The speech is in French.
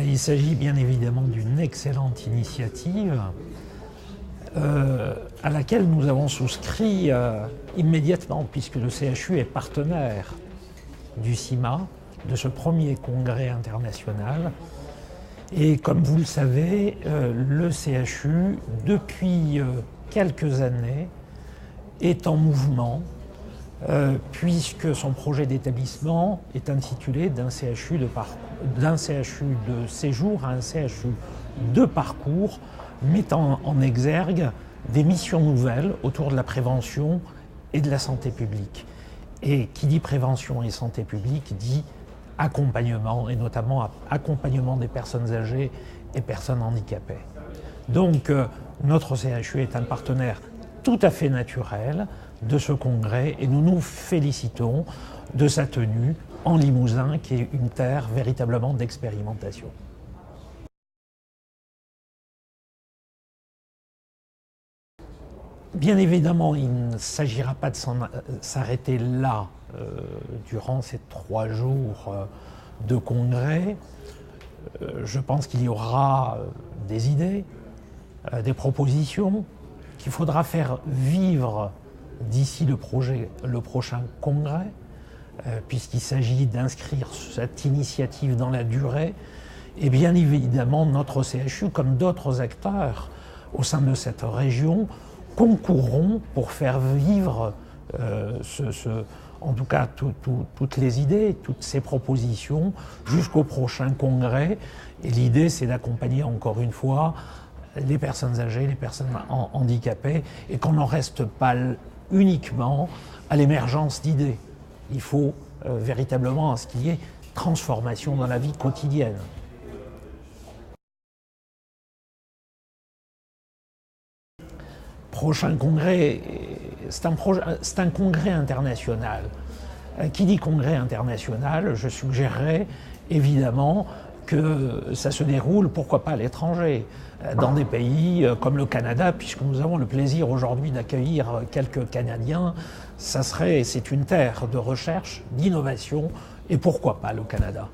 Il s'agit bien évidemment d'une excellente initiative à laquelle nous avons souscrit immédiatement, puisque le CHU est partenaire du CIMA, de ce premier congrès international. Et comme vous le savez, le CHU, depuis quelques années, est en mouvement, puisque son projet d'établissement est intitulé d'un CHU de séjour à un CHU de parcours, mettant en exergue des missions nouvelles autour de la prévention et de la santé publique. Et qui dit prévention et santé publique dit accompagnement, et notamment accompagnement des personnes âgées et personnes handicapées. Donc notre CHU est un partenaire tout à fait naturel de ce congrès et nous nous félicitons de sa tenue en Limousin, qui est une terre véritablement d'expérimentation. Bien évidemment, il ne s'agira pas de s'arrêter là durant ces 3 jours de congrès. Je pense qu'il y aura des idées, des propositions qu'il faudra faire vivre d'ici le prochain congrès, puisqu'il s'agit d'inscrire cette initiative dans la durée. Et bien évidemment, notre CHU, comme d'autres acteurs au sein de cette région, concourront pour faire vivre en tout cas toutes les idées, toutes ces propositions jusqu'au prochain congrès. Et l'idée, c'est d'accompagner encore une fois les personnes âgées, les personnes handicapées, et qu'on n'en reste pas uniquement à l'émergence d'idées. Il faut véritablement ce qu'il y ait transformation dans la vie quotidienne. Prochain congrès, c'est un congrès international. Qui dit congrès international, je suggérerais évidemment que ça se déroule, pourquoi pas à l'étranger, dans des pays comme le Canada, puisque nous avons le plaisir aujourd'hui d'accueillir quelques Canadiens. C'est une terre de recherche, d'innovation, et pourquoi pas le Canada.